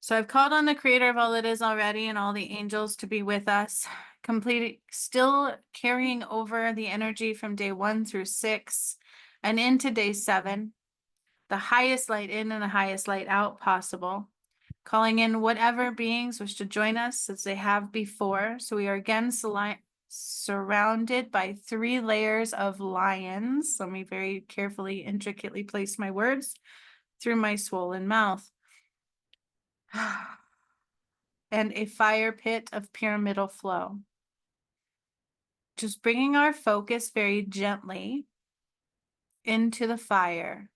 So I've called on the creator of all that is already and all the angels to be with us, still carrying over the energy from day 1 through 6 and into day 7, the highest light in and the highest light out possible, calling in whatever beings wish to join us as they have before. So we are again surrounded by 3 layers of lions. Let me very carefully, intricately place my words through my swollen mouth. And a fire pit of pyramidal flow. Just bringing our focus very gently into the fire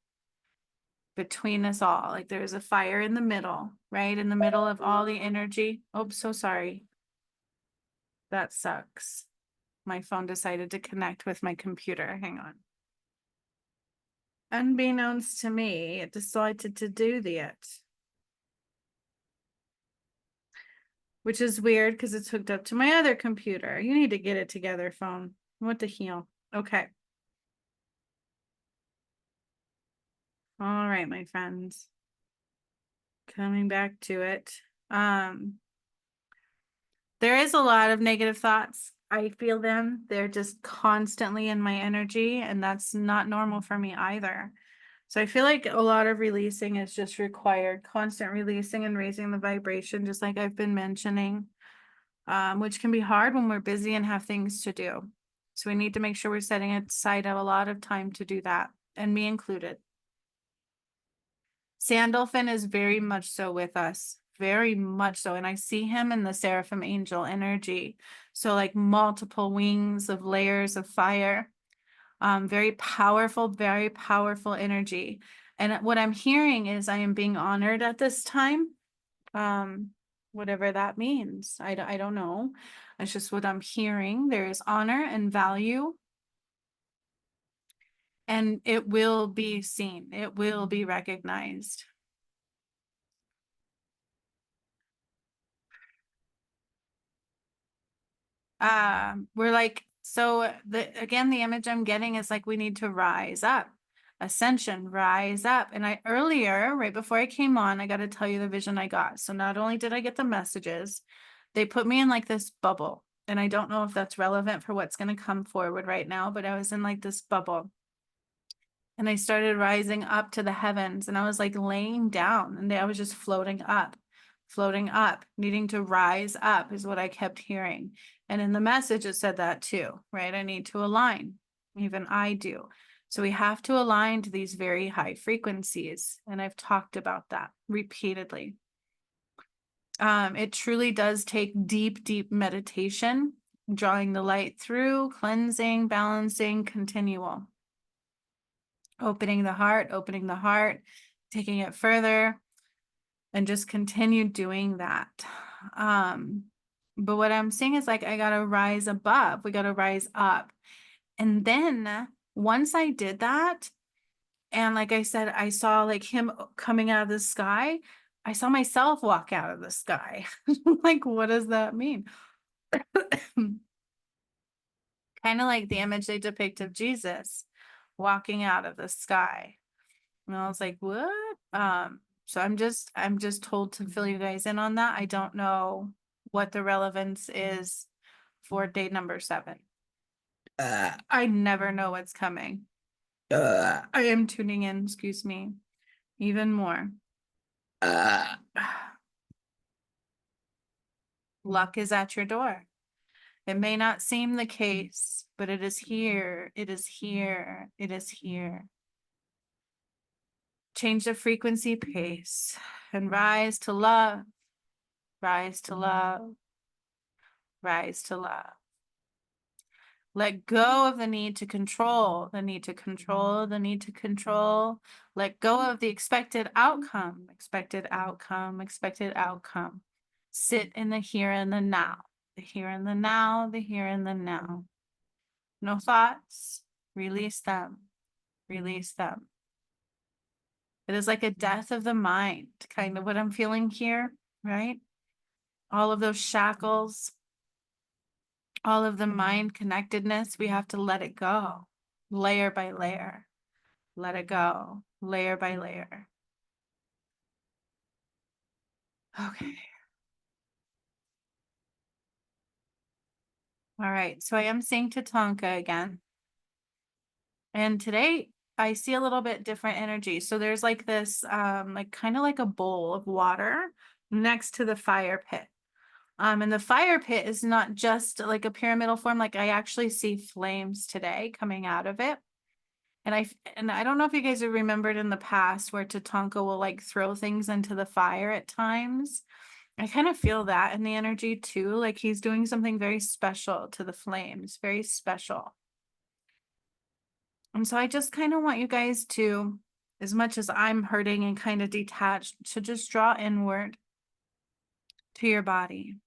between us all. Like there's a fire in the middle, right? In the middle of all the energy. Oh, so sorry. That sucks. My phone decided to connect with my computer. Hang on. Unbeknownst to me, it decided to do that. Which is weird because it's hooked up to my other computer. You need to get it together, phone. What the hell? Okay. All right, my friends. Coming back to it. There is a lot of negative thoughts. I feel them. They're just constantly in my energy, and that's not normal for me either. So I feel like a lot of releasing is just required, constant releasing and raising the vibration, just like I've been mentioning, which can be hard when we're busy and have things to do. So we need to make sure we're setting aside a lot of time to do that, and me included. Sandalphon is very much so with us, very much so. And I see him in the seraphim angel energy. So like multiple wings of layers of fire, very powerful energy. And what I'm hearing is I am being honored at this time. Whatever that means. I don't know. It's just what I'm hearing. There is honor and value. And it will be seen. It will be recognized. We're like, so again, the image I'm getting is like we need to rise up, ascension, rise up. And I earlier, right before I came on, I got to tell you the vision I got. So not only did I get the messages, they put me in like this bubble. And I don't know if that's relevant for what's going to come forward right now, but I was in like this bubble. And I started rising up to the heavens, and I was like laying down, and I was just floating up, needing to rise up is what I kept hearing. And in the message, it said that too, right? I need to align. Even I do. So we have to align to these very high frequencies. And I've talked about that repeatedly. It truly does take deep meditation, drawing the light through, cleansing, balancing, continual. Opening the heart, taking it further, and just continue doing that. But what I'm saying is like, I got to rise above. We got to rise up. And then once I did that, and like I said, I saw like him coming out of the sky. I saw myself walk out of the sky. Like, what does that mean? Kind of like the image they depict of Jesus walking out of the sky. And I was like, what? So I'm just told to fill you guys in on that. I don't know what the relevance is for day number 7. I never know what's coming. I am tuning in, excuse me, even more. Luck is at your door. It may not seem the case, but it is here. It is here. It is here. Change the frequency pace and rise to love. Rise to love. Rise to love. Let go of the need to control, the need to control, the need to control. Let go of the expected outcome, expected outcome, expected outcome. Sit in the here and the now, the here and the now, the here and the now. No thoughts, release them, release them. It is like a death of the mind, kind of what I'm feeling here, right? All of those shackles, all of the mind connectedness, we have to let it go, layer by layer. Let it go, layer by layer. Okay. All right. So I am seeing Tatanka again. And today I see a little bit different energy. So there's like this like kind of like a bowl of water next to the fire pit. And the fire pit is not just like a pyramidal form, like I actually see flames today coming out of it. And I don't know if you guys have remembered in the past where Tatanka will like throw things into the fire at times. I kind of feel that in the energy too, like he's doing something very special to the flames, very special. And so I just kind of want you guys to, as much as I'm hurting and kind of detached, to just draw inward to your body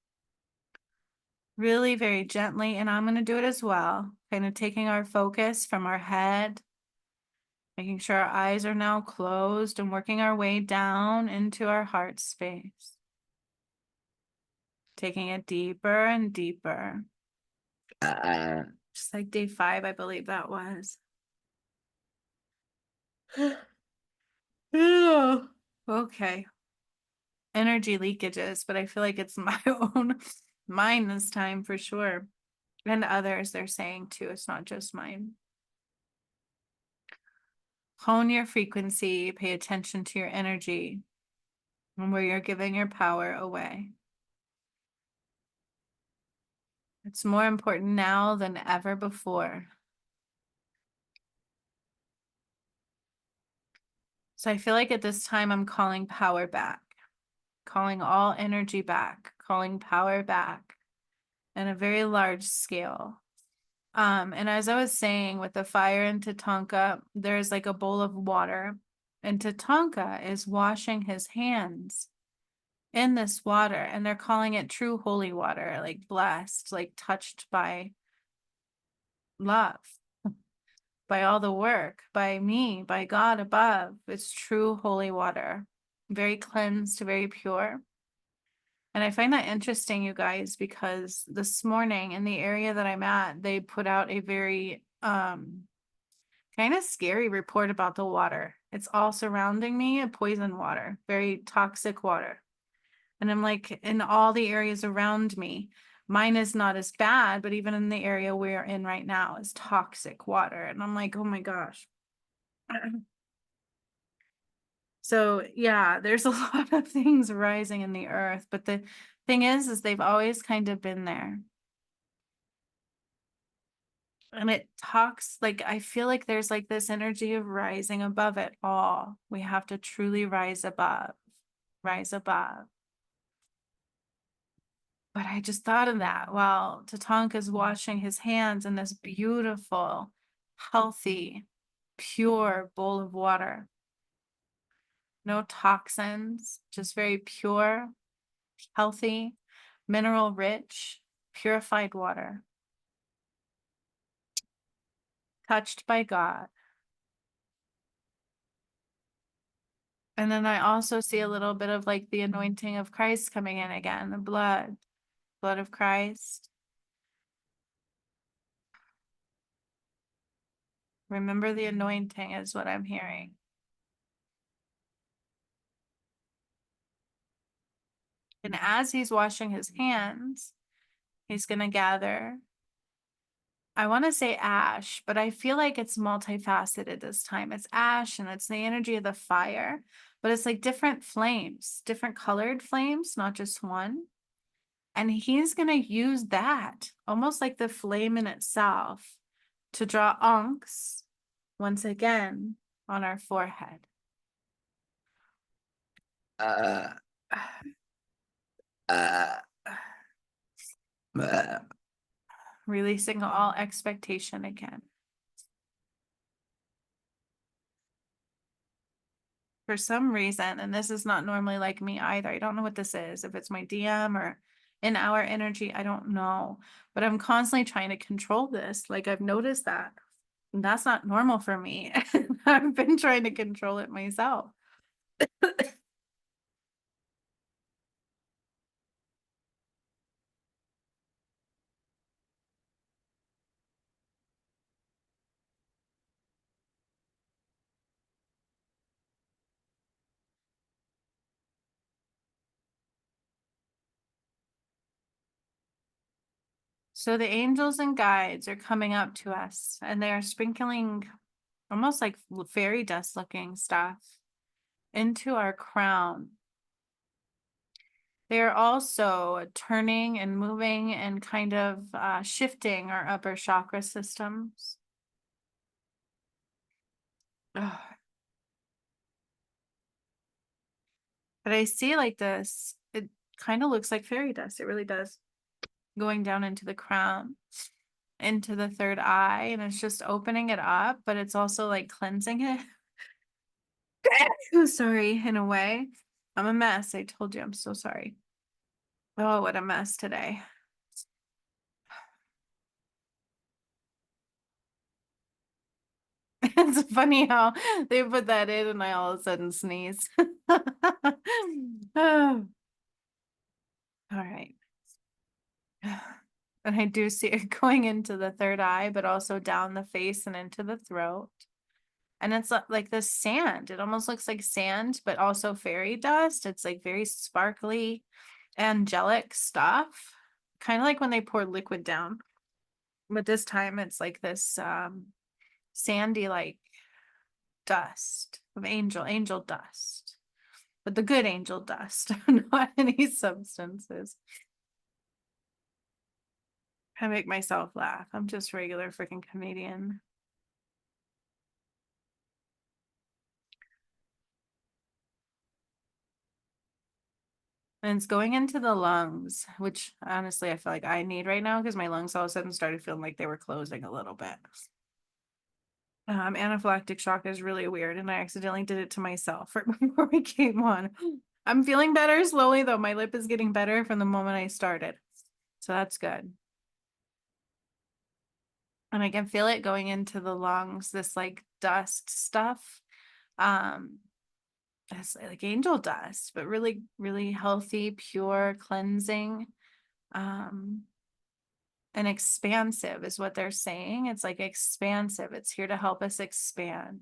really very gently. And I'm going to do it as well, kind of taking our focus from our head, making sure our eyes are now closed and working our way down into our heart space, taking it deeper and deeper. Just like day 5, I believe that was. Yeah. Okay. Energy leakages, but I feel like it's my own, mine this time for sure. And others, they're saying too, it's not just mine. Hone your frequency, pay attention to your energy and where you're giving your power away. It's more important now than ever before. So I feel like at this time, I'm calling power back, calling all energy back, calling power back in a very large scale. And as I was saying, with the fire in Tatanka, there's like a bowl of water, and Tatanka is washing his hands in this water, and they're calling it true holy water, like blessed, like touched by love, by all the work, by me, by God above. It's true holy water, very cleansed, very pure. And I find that interesting, you guys, because this morning in the area that I'm at, they put out a very kind of scary report about the water. It's all surrounding me, a poison water, very toxic water. And I'm like, in all the areas around me, mine is not as bad, but even in the area we're in right now is toxic water. And I'm like, oh my gosh. So yeah, there's a lot of things rising in the earth, but the thing is they've always kind of been there. And it talks like, I feel like there's like this energy of rising above it all. We have to truly rise above, rise above. But I just thought of that while Tatanka's washing his hands in this beautiful, healthy, pure bowl of water. No toxins, just very pure, healthy, mineral rich, purified water, touched by God. And then I also see a little bit of like the anointing of Christ coming in again, the blood of Christ. Remember the anointing is what I'm hearing. And as he's washing his hands, he's going to gather, I want to say ash, but I feel like it's multifaceted this time. It's ash and it's the energy of the fire, but it's like different flames, different colored flames, not just one. And he's going to use that almost like the flame in itself to draw ankhs once again on our forehead. Uh, uh, Releasing all expectation again. For some reason, and this is not normally like me either. I don't know what this is, if it's my DM or in our energy, I don't know. But I'm constantly trying to control this. Like I've noticed that. And that's not normal for me. I've been trying to control it myself. So the angels and guides are coming up to us and they are sprinkling almost like fairy dust looking stuff into our crown. They're also turning and moving and kind of shifting our upper chakra systems. Ugh. But I see like this, it kind of looks like fairy dust. It really does. Going down into the crown, into the third eye, and it's just opening it up, but it's also like cleansing it. Sorry, in a way. I'm a mess. I told you I'm so sorry. Oh, what a mess today. It's funny how they put that in and I all of a sudden sneeze. Oh, all right. And I do see it going into the third eye, but also down the face and into the throat. And it's like this sand. It almost looks like sand, but also fairy dust. It's like very sparkly, angelic stuff. Kind of like when they pour liquid down. But this time it's like this sandy like dust of angel dust. But the good angel dust, not any substances. I make myself laugh. I'm just regular freaking comedian. And it's going into the lungs, which honestly I feel like I need right now because my lungs all of a sudden started feeling like they were closing a little bit. Anaphylactic shock is really weird, and I accidentally did it to myself right before we came on. I'm feeling better slowly though. My lip is getting better from the moment I started. So that's good. And I can feel it going into the lungs, this like dust stuff. Um, it's like angel dust, but really, really healthy, pure, cleansing. Um, and expansive is what they're saying. It's like expansive. It's here to help us expand.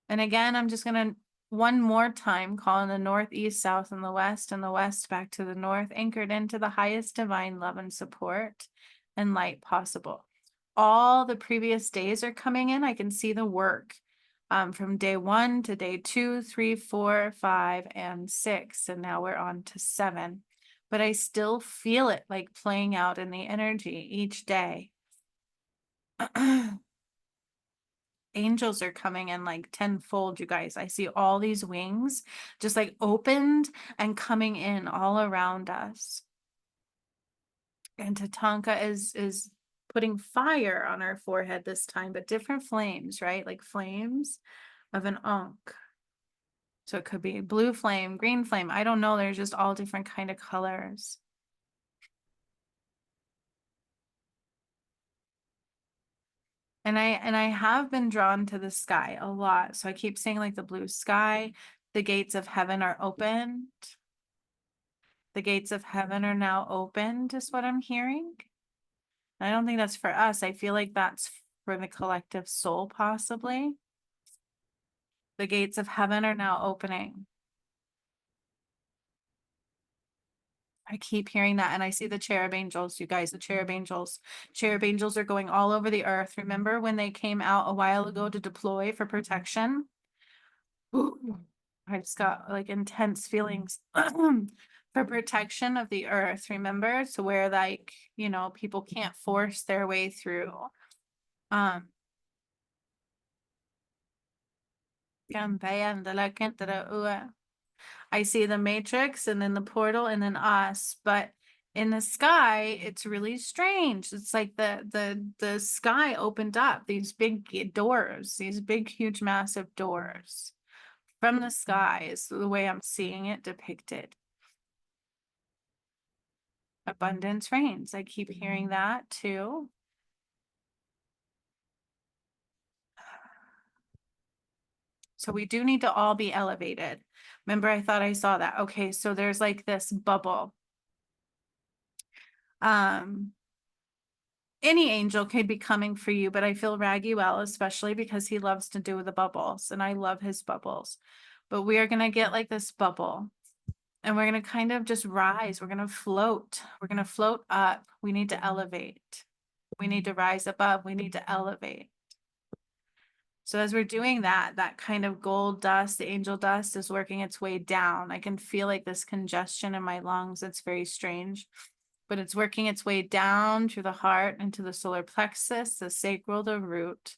And again, I'm just going to one more time call in the north, east, south, and the west back to the north, anchored into the highest divine love and support and light possible. All the previous days are coming in. I can see the work from day 1 to day 2, 3, 4, 5, and 6. And now we're on to 7. But I still feel it like playing out in the energy each day. Angels are coming in like tenfold, you guys. I see all these wings just like opened and coming in all around us. And Tatanka is putting fire on our forehead this time, but different flames, right? Like flames of an ankh. So it could be blue flame, green flame. I don't know. There's just all different kind of colors. And I have been drawn to the sky a lot. So I keep saying like the blue sky, the gates of heaven are opened. The gates of heaven are now opened, is what I'm hearing. I don't think that's for us. I feel like that's for the collective soul, possibly. The gates of heaven are now opening. I keep hearing that, and I see the cherub angels, you guys, the cherub angels. Cherub angels are going all over the earth. Remember when they came out a while ago to deploy for protection? Ooh, I just got like intense feelings for protection of the earth, remember? So where like, people can't force their way through. Um, I see the matrix and then the portal and then us, but in the sky, it's really strange. It's like the sky opened up, these big doors, these big, huge, massive doors from the sky is the way I'm seeing it depicted. Abundance reigns. I keep hearing that too. So we do need to all be elevated. Remember, I thought I saw that. Okay, so there's like this bubble. Any angel could be coming for you, but I feel Raguel, especially because he loves to do the bubbles, and I love his bubbles. But we are gonna get like this bubble, And we're going to kind of just rise. We're going to float. We're going to float up. We need to elevate. We need to rise above. We need to elevate. So as we're doing that, that kind of gold dust, the angel dust is working its way down. I can feel like this congestion in my lungs. It's very strange, but it's working its way down through the heart into the solar plexus, the sacral, the root,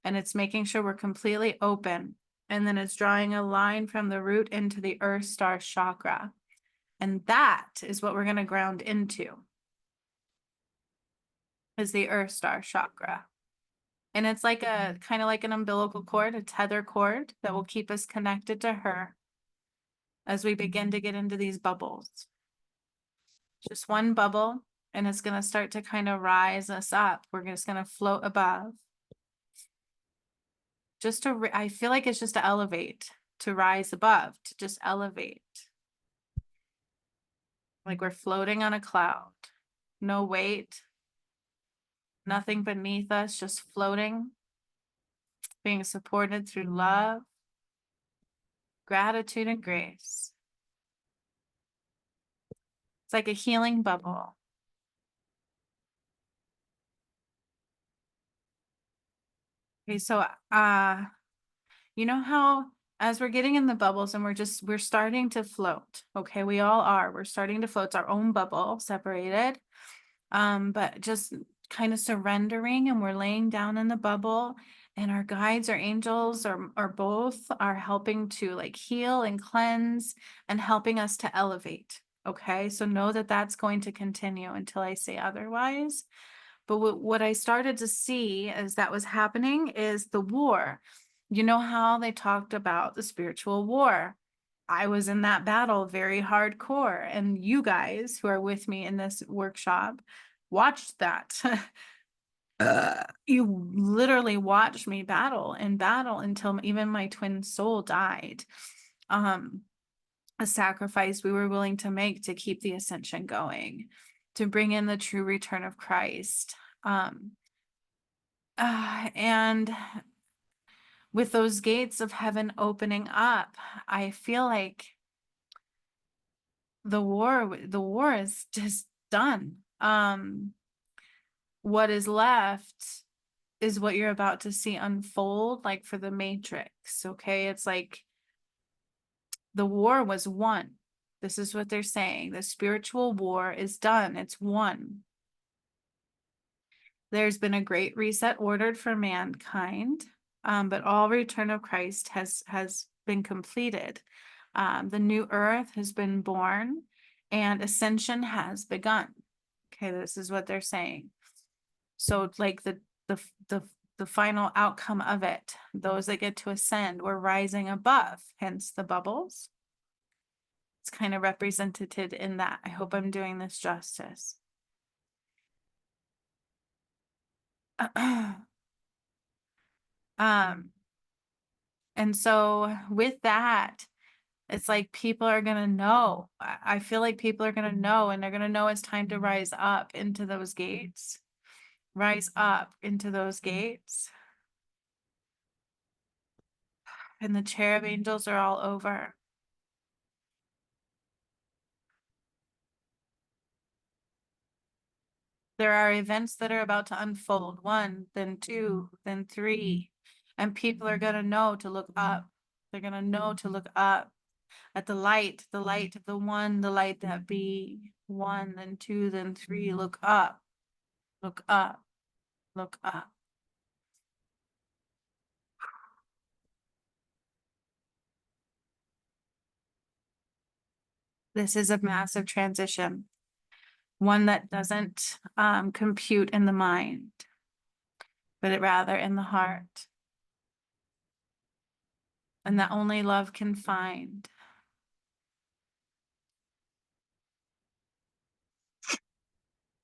and it's making sure we're completely open. And then it's drawing a line from the root into the earth star chakra. And that is what we're going to ground into, is the earth star chakra. And it's like a kind of like an umbilical cord, a tether cord that will keep us connected to her as we begin to get into these bubbles. Just one bubble, and it's going to start to kind of rise us up. We're just going to float above. Just to, I feel like it's just to elevate, to rise above, to just elevate. Like we're floating on a cloud. No weight, nothing beneath us, just floating, being supported through love, gratitude, and grace. It's like a healing bubble. Okay, so you know how as we're getting in the bubbles and we're starting to float. Okay, we all are. We're starting to float. It's our own bubble, separated. But just kind of surrendering, and we're laying down in the bubble, and our guides or angels or both are helping to like heal and cleanse and helping us to elevate. Okay, so know that that's going to continue until I say otherwise. But what I started to see as that was happening is the war. You know how they talked about the spiritual war? I was in that battle very hardcore, and you guys who are with me in this workshop watched that. You literally watched me battle and battle until even my twin soul died. A sacrifice we were willing to make to keep the ascension going, to bring in the true return of Christ. And with those gates of heaven opening up, I feel like the war is just done. What is left is what you're about to see unfold, like for the Matrix. Okay, it's like the war was won. This is what they're saying. The spiritual war is done. It's won. There's been a great reset ordered for mankind, but all return of Christ has been completed. The new earth has been born, and ascension has begun. Okay, this is what they're saying. So, like the final outcome of it, those that get to ascend, we're rising above. Hence the bubbles. It's kind of represented in that. I hope I'm doing this justice. And so with that, it's like people are gonna know. I feel like people are gonna know, and they're gonna know it's time to rise up into those gates. Rise up into those gates. And the cherub angels are all over. There are events that are about to unfold. 1, then 2, then 3. And people are gonna know to look up. They're gonna know to look up at the light of the one, the light that be. 1, then 2, then 3. Look up, look up, look up. This is a massive transition, one that doesn't compute in the mind, but it rather in the heart, and that only love can find.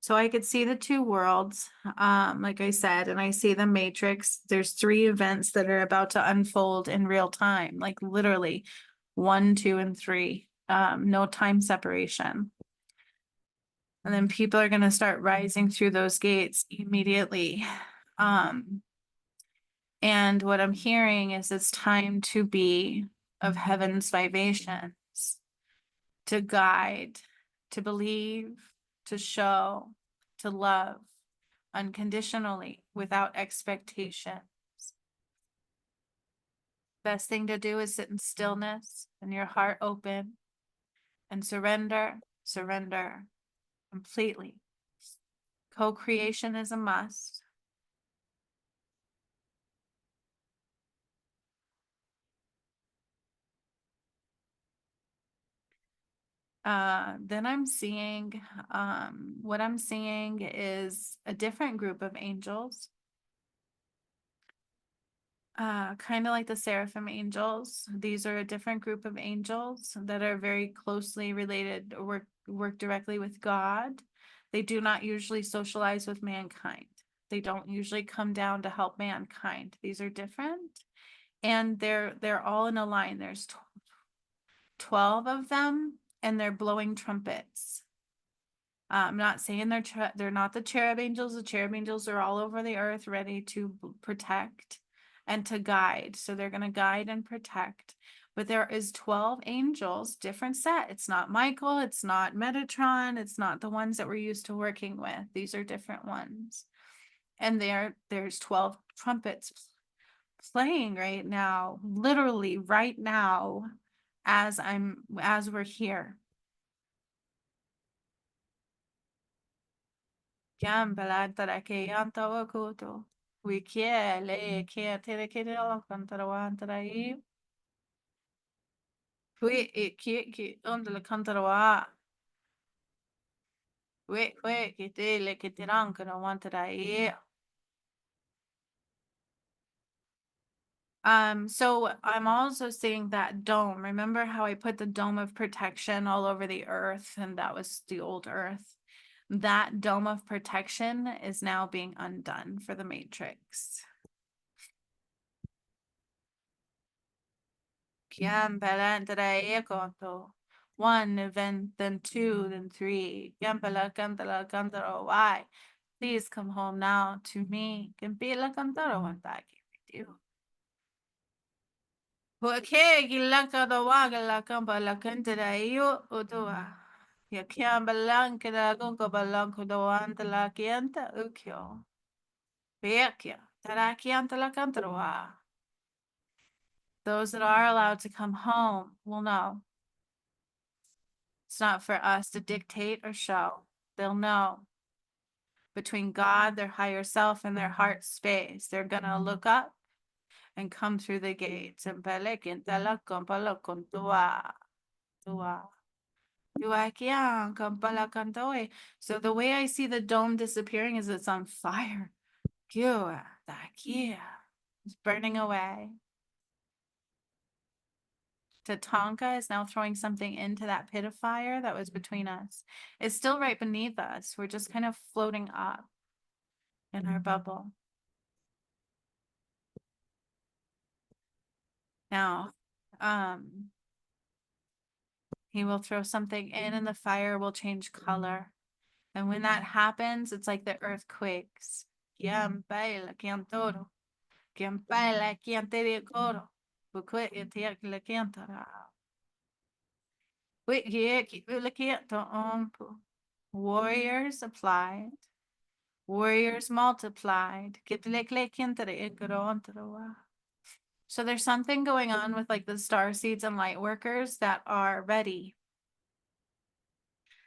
So I could see the two worlds, like I said, and I see the matrix. There's 3 events that are about to unfold in real time, like literally 1, 2, and 3. No time separation. And then people are going to start rising through those gates immediately. And what I'm hearing is it's time to be of heaven's vibrations. to guide, to believe, to show, to love unconditionally without expectations. Best thing to do is sit in stillness and your heart open and surrender, surrender completely. Co-creation is a must. Then I'm seeing, what I'm seeing is a different group of angels. Kind of like the seraphim angels. These are a different group of angels that are very closely related or work directly with God. They do not usually socialize with mankind. They don't usually come down to help mankind. These are different, and they're all in a line. There's 12 of them, and they're blowing trumpets. I'm not saying they're not the cherub angels. The cherub angels are all over the earth, ready to protect and to guide. So they're going to guide and protect. But there is 12 angels, different set. It's not Michael. It's not Metatron. It's not the ones that we're used to working with. These are different ones. And there's 12 trumpets playing right now, literally right now, as we're here. Kiambalantara ke yantawa kuto. Wikiele ke tere ke la cantarawa I. Ki onde la cantarawa. We ki te le ke tirankana wantara. So I'm also seeing that dome. Remember how I put the dome of protection all over the earth, and that was the old earth. That dome of protection is now being undone for the Matrix. One event, then two, then three. Why? Please come home now to me. Okay, gilaka da waga la kamba la kantara iyo otoa. Ya kiamba lanka da gonka balanko da wanta la kianta ukyo. Bekia, tarakianta la kantarwa. Those that are allowed to come home will know. It's not for us to dictate or show. They'll know. Between God, their higher self, and their heart space, they're gonna look up and come through the gates. And so the way I see the dome disappearing is it's on fire. It's burning away. Tatanka is now throwing something into that pit of fire that was between us. It's still right beneath us. We're just kind of floating up in our bubble. Now, he will throw something in and the fire will change color. And when that happens, it's like the earth quakes. Warriors applied. Warriors multiplied. So there's something going on with like the star seeds and light workers that are ready.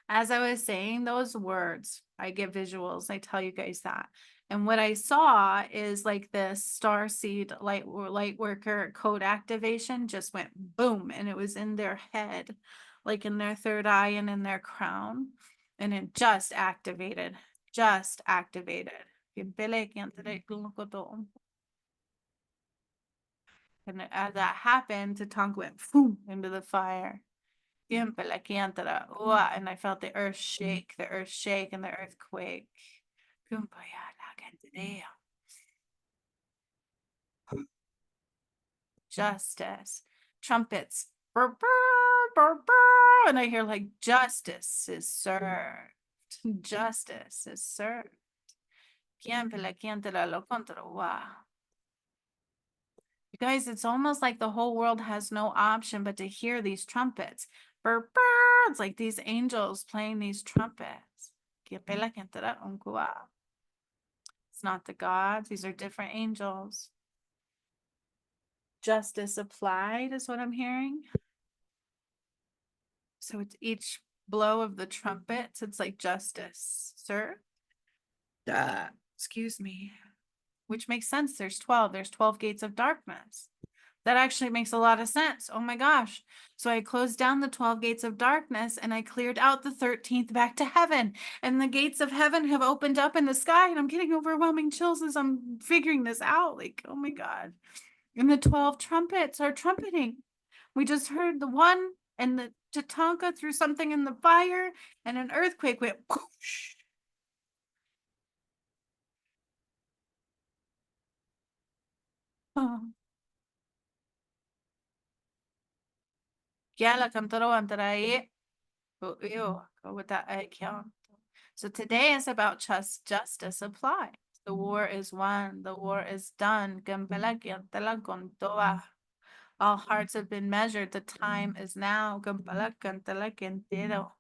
As I was saying those words, I get visuals. I tell you guys that. And what I saw is like this star seed light worker code activation just went boom, and it was in their head, like in their third eye and in their crown, and it just activated. And as that happened, Tatanka went boom into the fire. And I felt the earth shake, and the earthquake. Justice. Trumpets. Burr, burr, burr, burr. And I hear like justice is served. Justice is served. You guys, it's almost like the whole world has no option but to hear these trumpets. Burr, burr. It's like these angels playing these trumpets. It's not the gods, these are different angels. Justice applied is what I'm hearing. So it's each blow of the trumpets, it's like justice, sir. Excuse me. Which makes sense. There's 12 gates of darkness. That actually makes a lot of sense. Oh my gosh. So I closed down the 12 gates of darkness and I cleared out the 13th back to heaven. And the gates of heaven have opened up in the sky. And I'm getting overwhelming chills as I'm figuring this out. Like, oh my God. And the 12 trumpets are trumpeting. We just heard the one, and the Tatanka threw something in the fire, and an earthquake went whoosh. Oh. Yeah, la cantoro antarai. Oh, ew, go with that account. So today is about justice applied. The war is won. The war is done. Gambela kiantela kontoa. All hearts have been measured. The time is now. Gambela kantela kentero.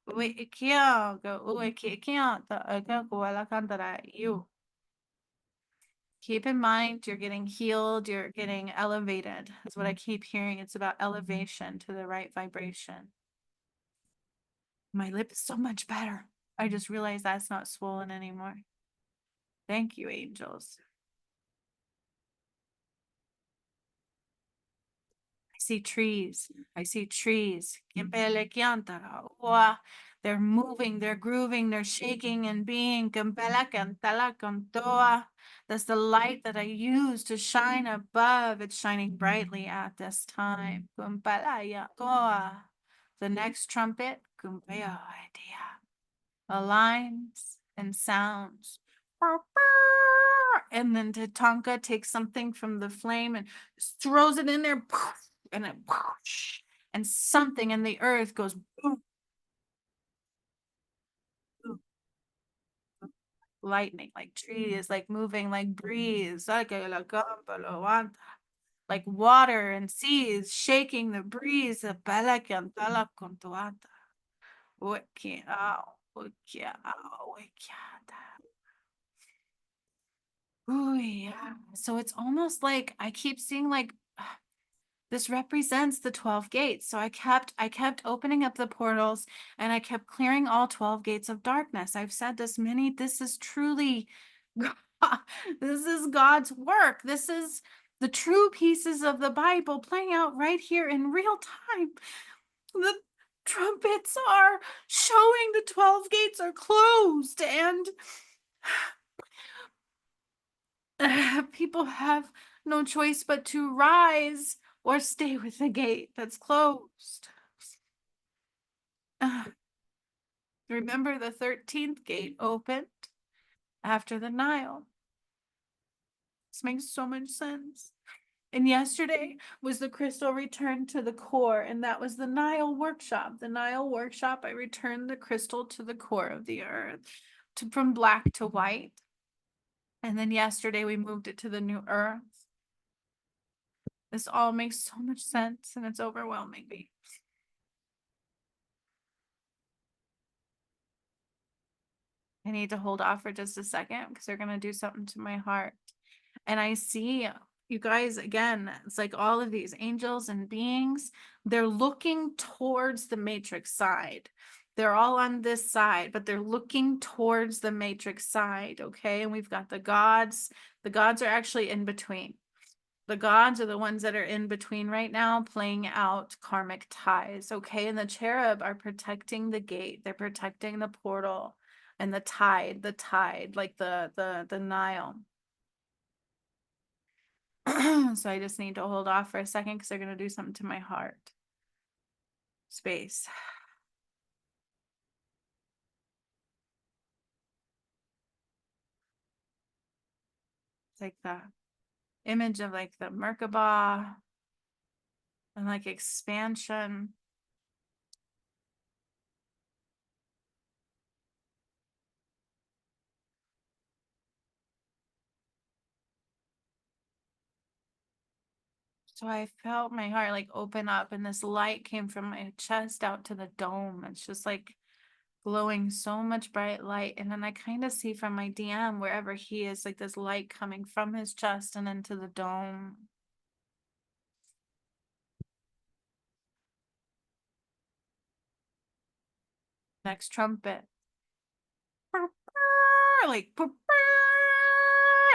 Uwe ikio, go uwe kikio, the aga kuala kantara you. Keep in mind, you're getting healed, you're getting elevated. That's what I keep hearing. It's about elevation to the right vibration. My lip is so much better. I just realized that's not swollen anymore. Thank you, angels. I see trees. I see trees. They're moving, they're grooving, they're shaking and being. That's the light that I use to shine above. It's shining brightly at this time. The next trumpet aligns and sounds. And then Tatanka takes something from the flame and throws it in there, and it and something in the earth goes boom, boom, lightning, like trees, like moving, like breeze, like water and seas shaking the breeze. Ooh, yeah. So it's almost like I keep seeing like this represents the 12 gates. So I kept opening up the portals and I kept clearing all 12 gates of darkness. I've said this is truly this is God's work. This is the true pieces of the Bible playing out right here in real time. The trumpets are showing the 12 gates are closed and people have no choice but to rise or stay with the gate that's closed. Remember, the 13th gate opened after the Nile. This makes so much sense. And yesterday was the crystal return to the core, and that was the Nile workshop. The Nile workshop, I returned the crystal to the core of the earth, from black to white. And then yesterday we moved it to the new earth. This all makes so much sense, and it's overwhelming me. I need to hold off for just a second because they're going to do something to my heart. And I see you guys again, it's like all of these angels and beings, they're looking towards the matrix side. They're all on this side, but they're looking towards the matrix side. Okay. And we've got the gods. The gods are actually in between. The gods are the ones that are in between right now, playing out karmic ties. Okay. And the cherub are protecting the gate. They're protecting the portal and the tide, like the Nile. So I just need to hold off for a second because they're going to do something to my heart. Space. It's like the image of like the Merkabah and like expansion. So I felt my heart like open up, and this light came from my chest out to the dome. It's just like glowing so much bright light. And then I kind of see from my DM, wherever he is, like this light coming from his chest and into the dome. Next trumpet. Like,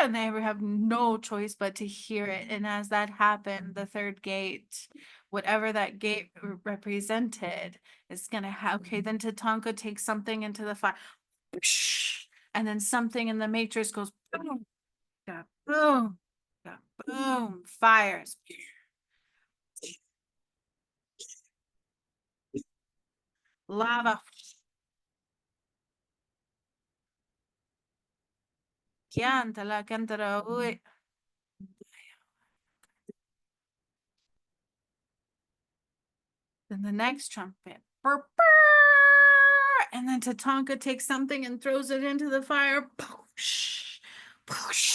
and they have no choice but to hear it. And as that happened, the third gate, whatever that gate represented, is gonna have, okay, then Tatanka takes something into the fire, and then something in the matrix goes boom, yeah, boom, yeah, boom, fires, lava, chianta la cantara, then the next trumpet, and then Tatanka takes something and throws it into the fire,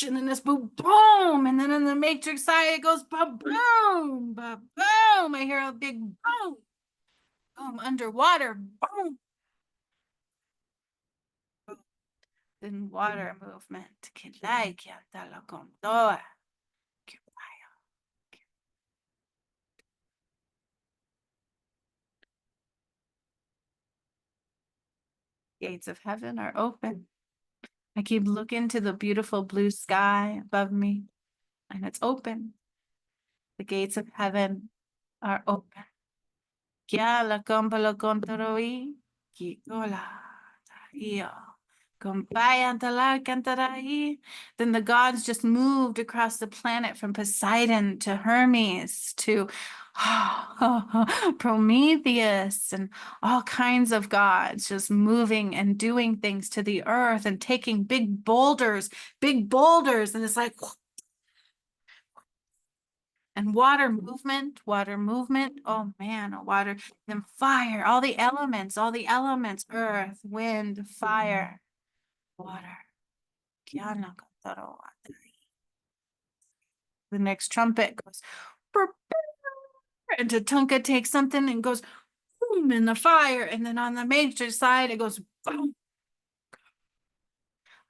and then this boom, boom, and then in the matrix side it goes boom, boom. I hear a big boom, boom underwater, boom. Then water movement. Gates of heaven are open. I keep looking to the beautiful blue sky above me, and it's open. The gates of heaven are open. Kia la compalo contoroi, ki ola, io. Then the gods just moved across the planet from Poseidon to Hermes to Prometheus and all kinds of gods just moving and doing things to the earth and taking big boulders, and it's like, and water movement. Oh man, water, then fire, all the elements, earth, wind, fire, water. The next trumpet goes, and Tatanka takes something and goes boom in the fire, and then on the major side it goes boom.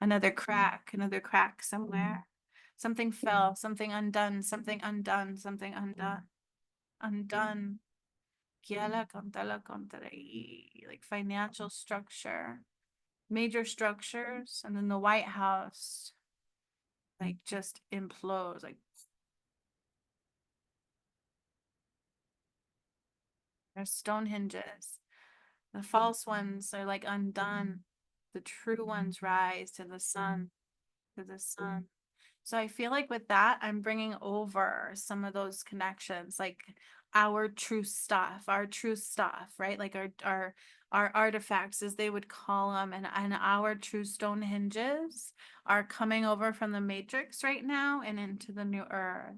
Another crack somewhere. Something fell, something undone, something undone, something undone, undone. Like financial structure, major structures, and then the White House like just implodes, like there's stone hinges. The false ones are like undone. The true ones rise to the sun, to the sun. So I feel like with that, I'm bringing over some of those connections, like our true stuff, right? Like our artifacts, as they would call them, and our true stone hinges are coming over from the matrix right now and into the new earth.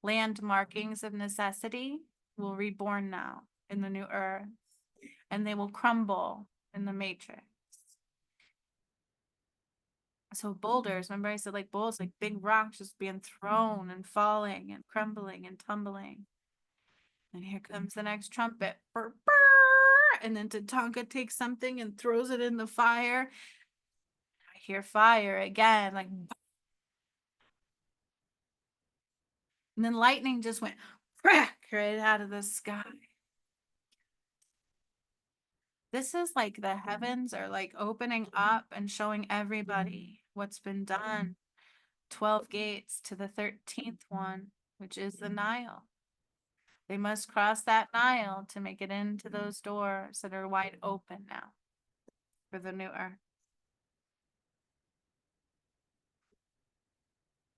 Land markings of necessity will reborn now in the new earth, and they will crumble in the matrix. So boulders, remember I said like boulders, like big rocks just being thrown and falling and crumbling and tumbling. And here comes the next trumpet. Burr, burr, and then Tatanka takes something and throws it in the fire. I hear fire again, like, and then lightning just went crack right out of the sky. This is like the heavens are like opening up and showing everybody what's been done. 12 gates to the 13th one, which is the Nile. They must cross that Nile to make it into those doors that are wide open now for the new earth.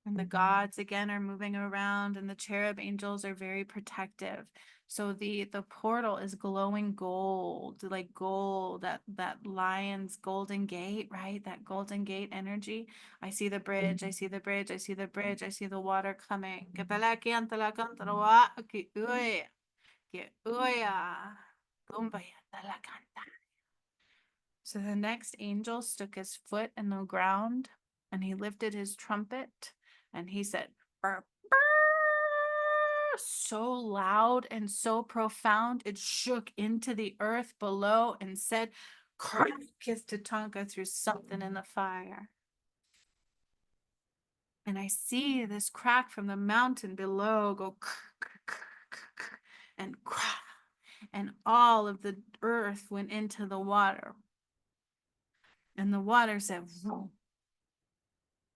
And the gods again are moving around, and the cherub angels are very protective. So the portal is glowing gold, like gold, that lion's golden gate, right? That golden gate energy. I see the bridge, I see the bridge, I see the bridge, I see the water coming. So the next angel stuck his foot in the ground, and he lifted his trumpet and he said, burr, burr, so loud and so profound, it shook into the earth below and said, crack, as Tatanka threw something in the fire. And I see this crack from the mountain below go and crack, and all of the earth went into the water. And the water said, vroom.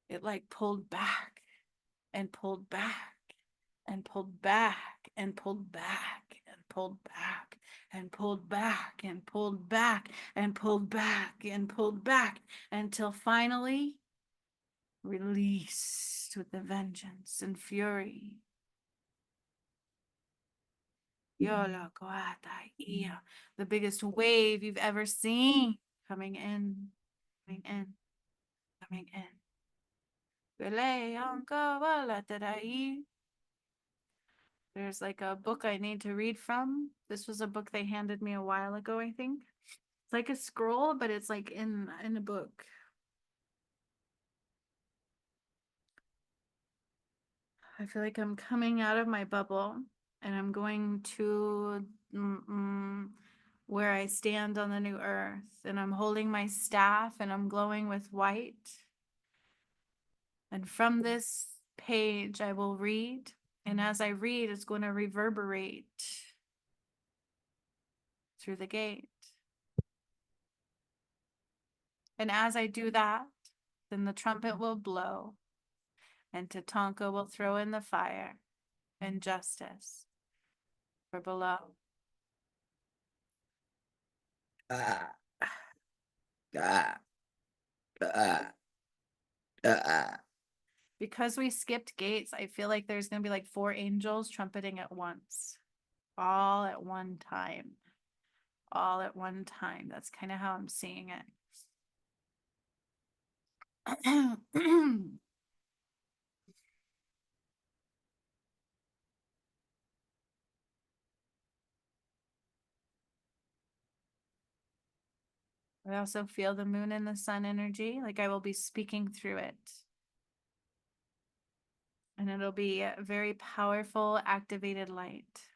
It like pulled back and pulled back and pulled back and pulled back and pulled back and pulled back and pulled back and pulled back and pulled back until finally released with the vengeance and fury. Yola Goata Ia, the biggest wave you've ever seen coming in, coming in, coming in. There's like a book I need to read from. This was a book they handed me a while ago, I think. It's like a scroll, but it's like in a book. I feel like I'm coming out of my bubble and I'm going to where I stand on the new earth, and I'm holding my staff and I'm glowing with white. And from this page, I will read. And as I read, it's going to reverberate through the gate. And as I do that, then the trumpet will blow and Tatanka will throw in the fire and justice for below. Ah, ah, ah, ah. Because we skipped gates, I feel like there's going to be like 4 angels trumpeting at once, all at one time, all at one time. That's kind of how I'm seeing it. I also feel the moon and the sun energy, like I will be speaking through it. And it'll be a very powerful, activated light.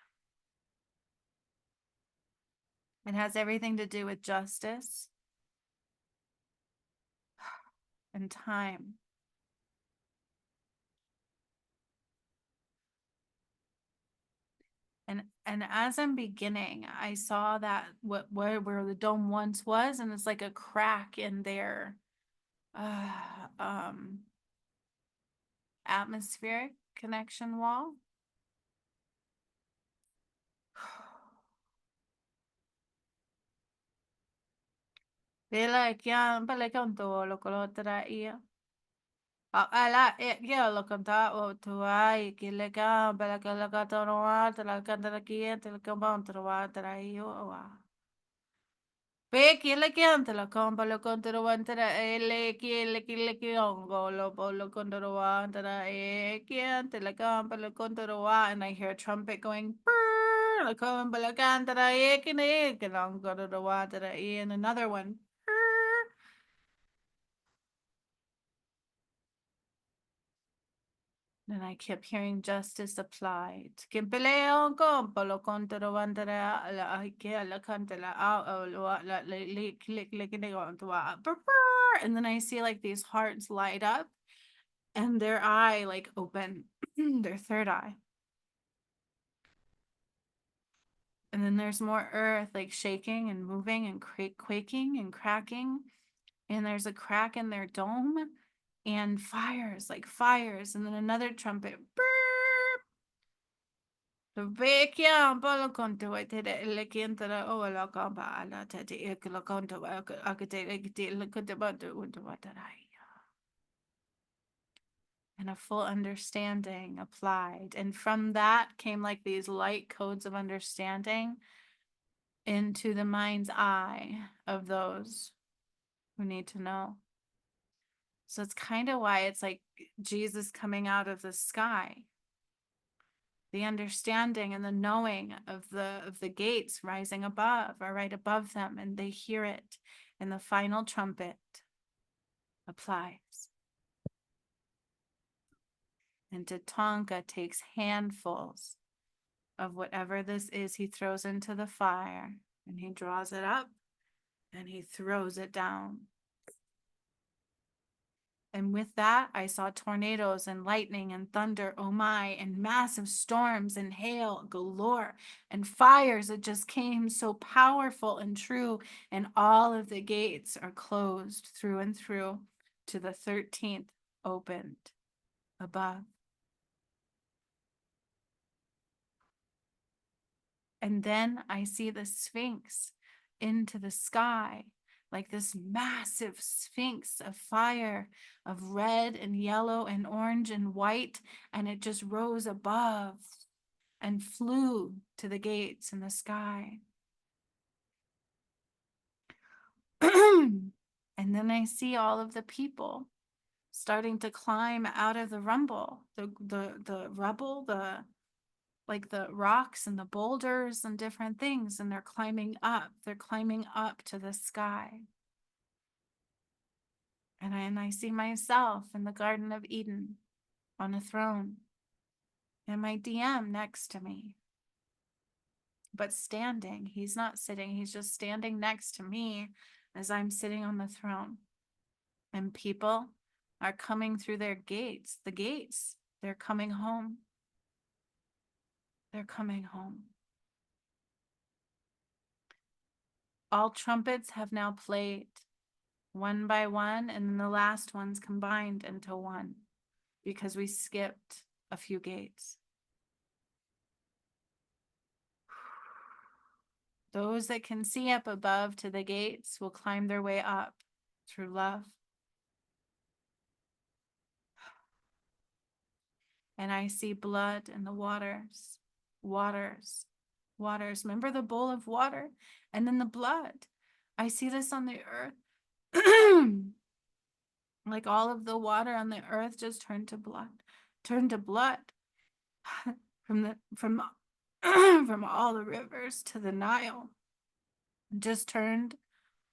It has everything to do with justice and time. And as I'm beginning, I saw that where the dome once was, and it's like a crack in their atmospheric connection wall. Pela kian pala kian to lo kolotara ia. Ala kia lo kanta o tuai kile ka pala kala kata roa tala kanta kia tala kambang roa tara io wa. Pe kile kian tala kamba lo konta roa tara ele kile kiongo lo polo konta roa tara e kian tala kamba lo konta roa, and I hear a trumpet going brrr lo kamba lo kanta ra e kine kilong konta roa tara e, and another one. And I kept hearing justice applied. And then I see like these hearts light up and their eye like open, their third eye. And then there's more earth like shaking and moving and quaking and cracking. And there's a crack in their dome and fires, like fires. And then another trumpet. The vecchia polo conto e te le kientara o la kamba ala te te e la conto a te e te le kunte bantu unto watarai. And a full understanding applied. And from that came like these light codes of understanding into the mind's eye of those who need to know. So it's kind of why it's like Jesus coming out of the sky. The understanding and the knowing of the gates rising above or right above them, and they hear it, and the final trumpet applies. And Tatanka takes handfuls of whatever this is he throws into the fire, and he draws it up and he throws it down. And with that, I saw tornadoes and lightning and thunder, oh my, and massive storms and hail galore and fires that just came so powerful and true. And all of the gates are closed through and through to the 13th opened above. And then I see the Sphinx into the sky, like this massive Sphinx of fire, of red and yellow and orange and white. And it just rose above and flew to the gates in the sky. And then I see all of the people starting to climb out of the rumble, the rubble, like the rocks and the boulders and different things, and they're climbing up to the sky. And I see myself in the Garden of Eden on a throne, and my DM next to me, but standing. He's not sitting, he's just standing next to me as I'm sitting on the throne. And people are coming through their gates, the gates. They're coming home. They're coming home. All trumpets have now played one by one, and then the last one's combined into one because we skipped a few gates. Those that can see up above to the gates will climb their way up through love. And I see blood in the waters, waters, waters. Remember the bowl of water and then the blood. I see this on the earth. Like all of the water on the earth just turned to blood from from all the rivers to the Nile, just turned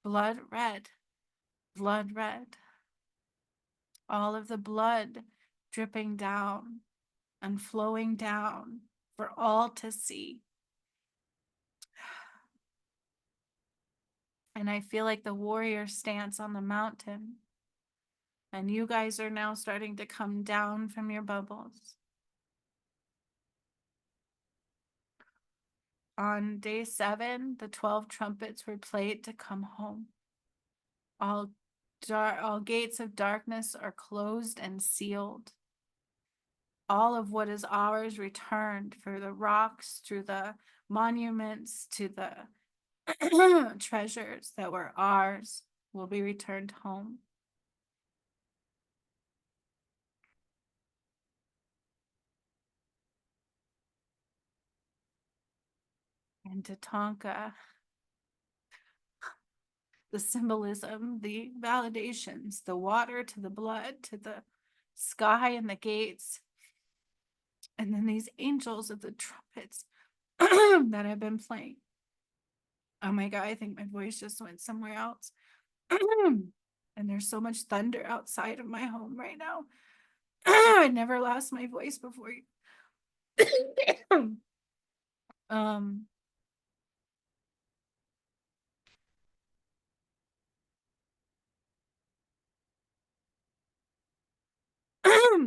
blood red. All of the blood dripping down and flowing down for all to see. And I feel like the warrior stance on the mountain. And you guys are now starting to come down from your bubbles. On day 7, the 12 trumpets were played to come home. All gates of darkness are closed and sealed. All of what is ours returned, for the rocks, through the monuments, to the treasures that were ours will be returned home. And Tatanka, the symbolism, the validations, the water to the blood, to the sky and the gates. And then these angels of the trumpets that I've been playing. Oh my God, I think my voice just went somewhere else. And there's so much thunder outside of my home right now. I never lost my voice before.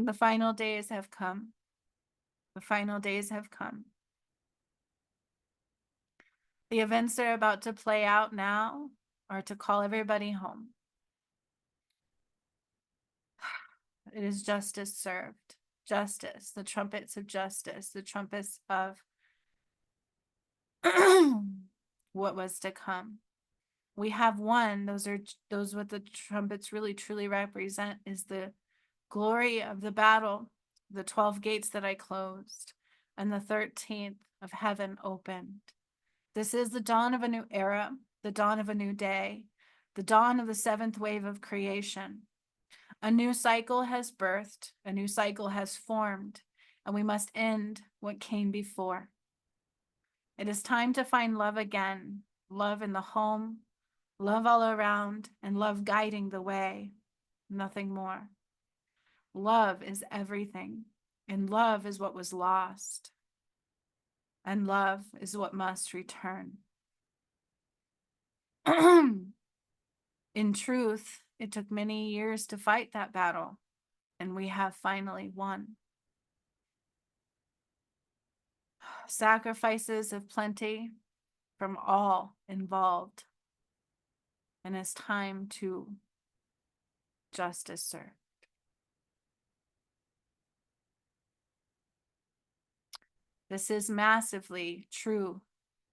The final days have come. The final days have come. The events are about to play out now are to call everybody home. It is justice served. Justice, the trumpets of justice, the trumpets of what was to come. We have one, those what the trumpets really truly represent is the glory of the battle, the 12 gates that I closed, and the 13th of heaven opened. This is the dawn of a new era, the dawn of a new day, the dawn of the 7th wave of creation. A new cycle has birthed, a new cycle has formed, and we must end what came before. It is time to find love again, love in the home, love all around, and love guiding the way, nothing more. Love is everything, and love is what was lost. and love is what must return. In truth, it took many years to fight that battle, and we have finally won. Sacrifices of plenty from all involved, and it's time to justice serve. This is massively true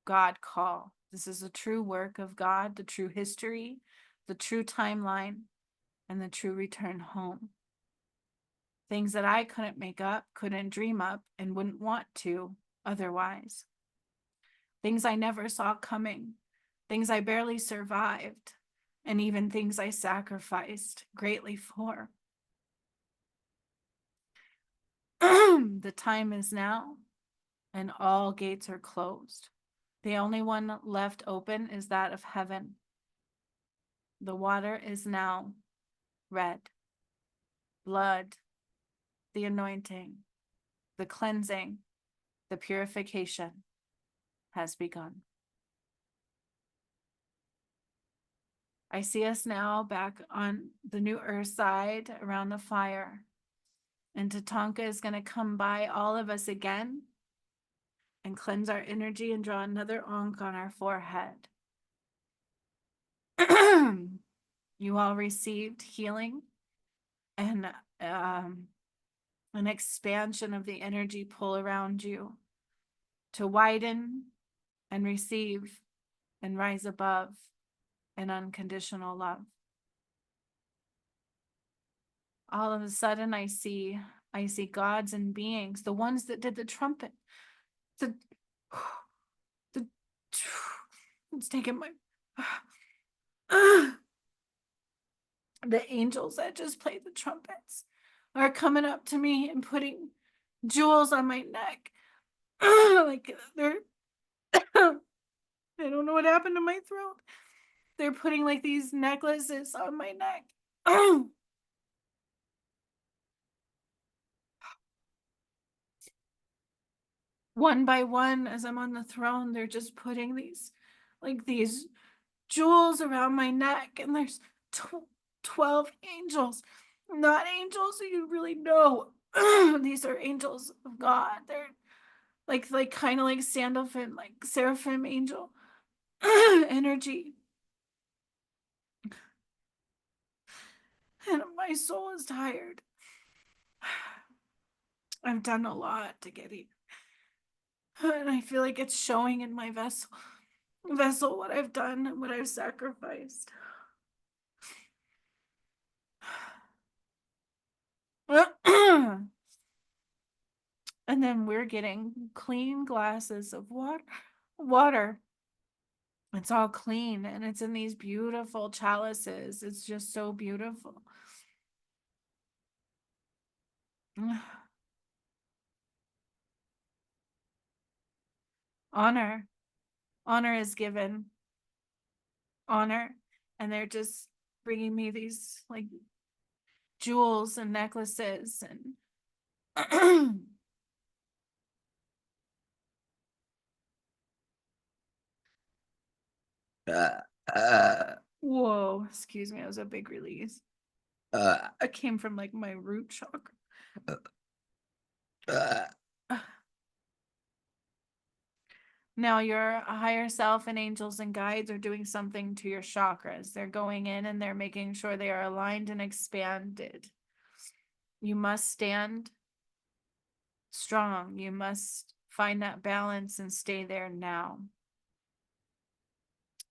God call. This is a true work of God, the true history, the true timeline, and the true return home. Things that I couldn't make up, couldn't dream up, and wouldn't want to otherwise. Things I never saw coming, things I barely survived, and even things I sacrificed greatly for. The time is now, and all gates are closed. The only one left open is that of heaven. The water is now red. Blood, the anointing, the cleansing, the purification has begun. I see us now back on the new earth side around the fire. And Tatanka is going to come by all of us again and cleanse our energy and draw another Ankh on our forehead. You all received healing and an expansion of the energy pull around you to widen and receive and rise above in unconditional love. All of a sudden I see gods and beings, the ones that did the trumpet, the it's taking my the angels that just played the trumpets are coming up to me and putting jewels on my neck. Like they're I don't know what happened to my throat. They're putting like these necklaces on my neck. One by one, as I'm on the throne, they're just putting these jewels around my neck, and there's 12 angels, not angels you really know. These are angels of God. They're like kind of like Sandalphon, like seraphim angel energy. And my soul is tired. I've done a lot to get here. And I feel like it's showing in my vessel what I've done and what I've sacrificed. And then we're getting clean glasses of water. It's all clean and it's in these beautiful chalices. It's just so beautiful. Honor is given. Honor. And they're just bringing me these like jewels and necklaces and whoa, excuse me, it was a big release. It came from like my root chakra. Now your higher self and angels and guides are doing something to your chakras. They're going in and they're making sure they are aligned and expanded. You must stand strong. You must find that balance and stay there now.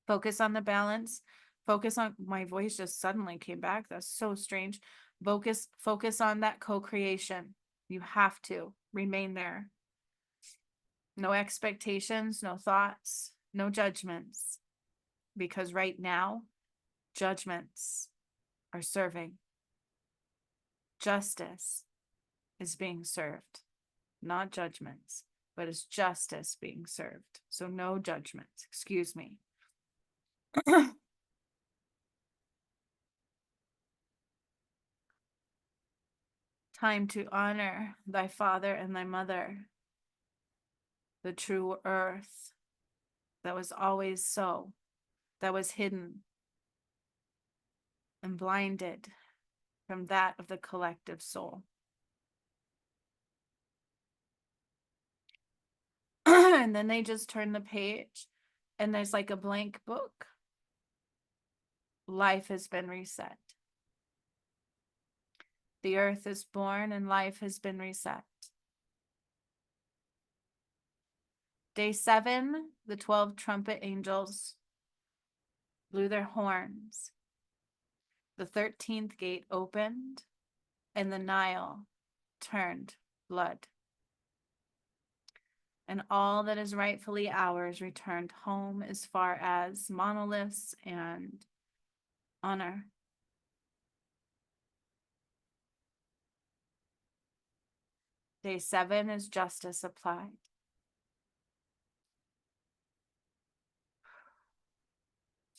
Focus on the balance. Focus on, my voice just suddenly came back. That's so strange. Focus on that co-creation. You have to remain there. No expectations, no thoughts, no judgments. Because right now, judgments are serving. Justice is being served. Not judgments, but it's justice being served. So no judgments, excuse me. Time to honor thy father and thy mother. the true earth that was always so, that was hidden and blinded from that of the collective soul. And then they just turn the page and there's like a blank book. Life has been reset. The earth is born and life has been reset. Day 7, the 12 trumpet angels blew their horns. The 13th gate opened and the Nile turned blood. And all that is rightfully ours returned home as far as monoliths and honor. Day 7 is justice applied.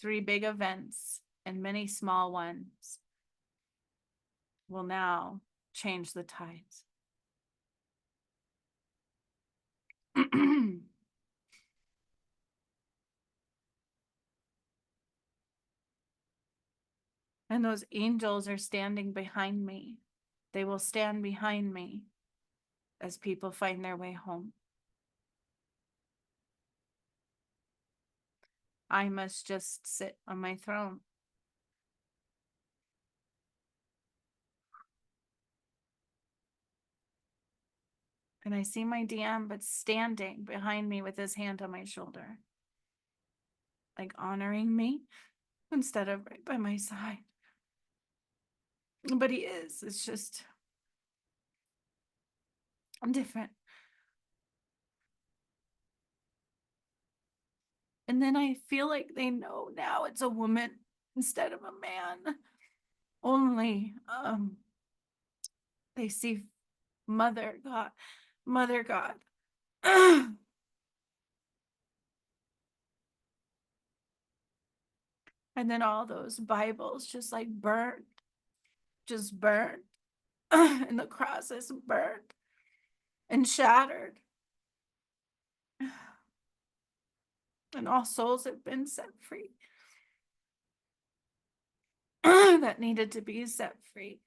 Three big events and many small ones will now change the tides. And those angels are standing behind me. They will stand behind me as people find their way home. I must just sit on my throne. And I see my DM, but standing behind me with his hand on my shoulder, like honoring me instead of right by my side. But he is. It's just, I'm different. And then I feel like they know now it's a woman instead of a man. Only they see Mother God, Mother God. And then all those Bibles just like burned, just burned. And the cross is burned and shattered. And all souls have been set free that needed to be set free.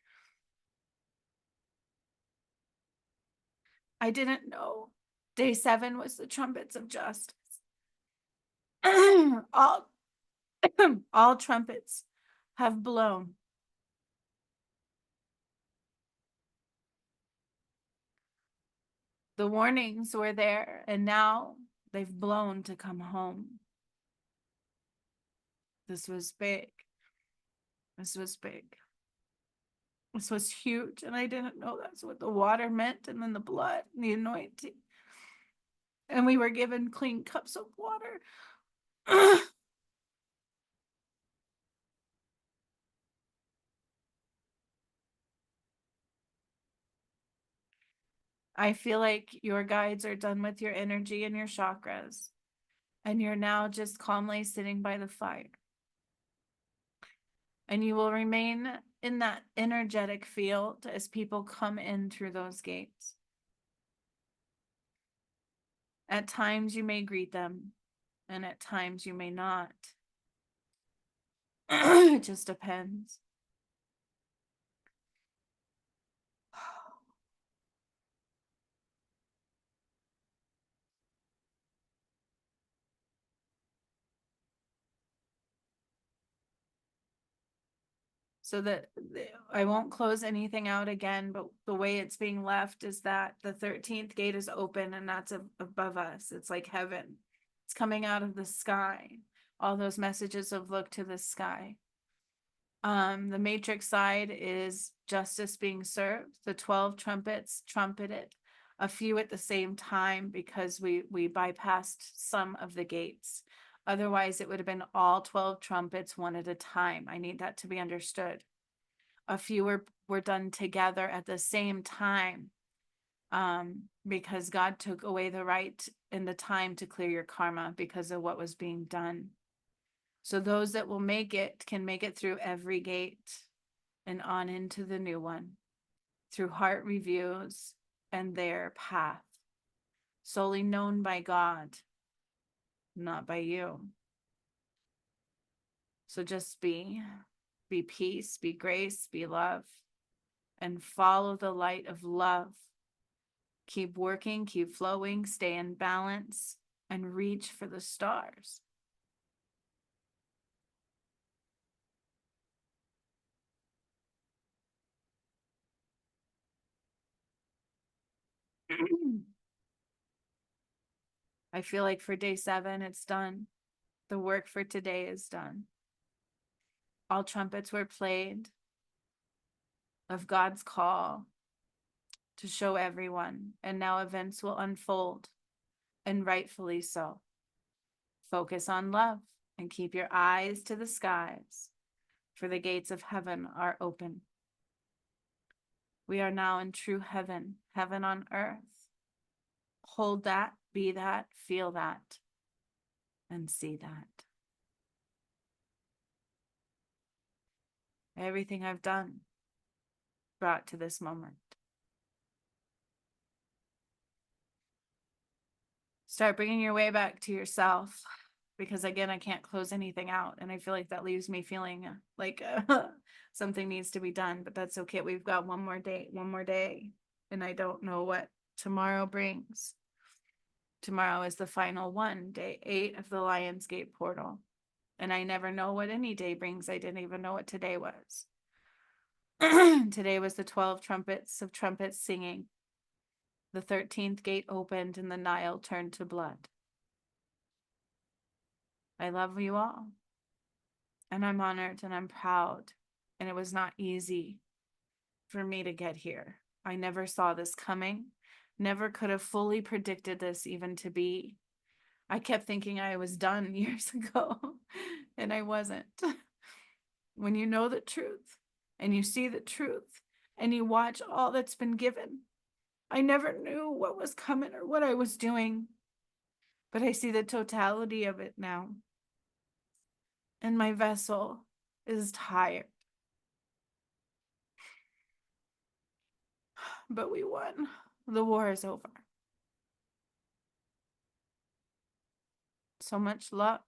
I didn't know day 7 was the trumpets of justice. all, all trumpets have blown. The warnings were there, and now they've blown to come home. This was big. This was big. This was huge, and I didn't know that's what the water meant, and then the blood, and the anointing. And we were given clean cups of water. I feel like your guides are done with your energy and your chakras, and you're now just calmly sitting by the fire. And you will remain in that energetic field as people come in through those gates. At times you may greet them, and at times you may not. It just depends. So that I won't close anything out again, but the way it's being left is that the 13th gate is open, and that's above us. It's like heaven. It's coming out of the sky. All those messages of look to the sky. The matrix side is justice being served. The 12 trumpets trumpeted, a few at the same time, because we bypassed some of the gates. Otherwise, it would have been all 12 trumpets one at a time. I need that to be understood. A few were done together at the same time, because God took away the right and the time to clear your karma because of what was being done. So those that will make it can make it through every gate and on into the new one through heart reviews and their path. solely known by God, not by you. So just be peace, be grace, be love, and follow the light of love. Keep working, keep flowing, stay in balance, and reach for the stars. I feel like for day 7, it's done. The work for today is done. All trumpets were played of God's call to show everyone, and now events will unfold, and rightfully so. Focus on love and keep your eyes to the skies, for the gates of heaven are open. We are now in true heaven, heaven on earth. Hold that, be that, feel that, and see that. Everything I've done brought to this moment. Start bringing your way back to yourself, because again, I can't close anything out, and I feel like that leaves me feeling like something needs to be done, but that's okay. We've got one more day, and I don't know what tomorrow brings. Tomorrow is the final one, day 8 of the Lionsgate portal, and I never know what any day brings. I didn't even know what today was. Today was the 12 trumpets of trumpets singing. The 13th gate opened and the Nile turned to blood. I love you all, and I'm honored and I'm proud, and it was not easy for me to get here. I never saw this coming, never could have fully predicted this even to be. I kept thinking I was done years ago, and I wasn't. When you know the truth, and you see the truth, and you watch all that's been given, I never knew what was coming or what I was doing, but I see the totality of it now. And my vessel is tired. But we won. The war is over. So much love.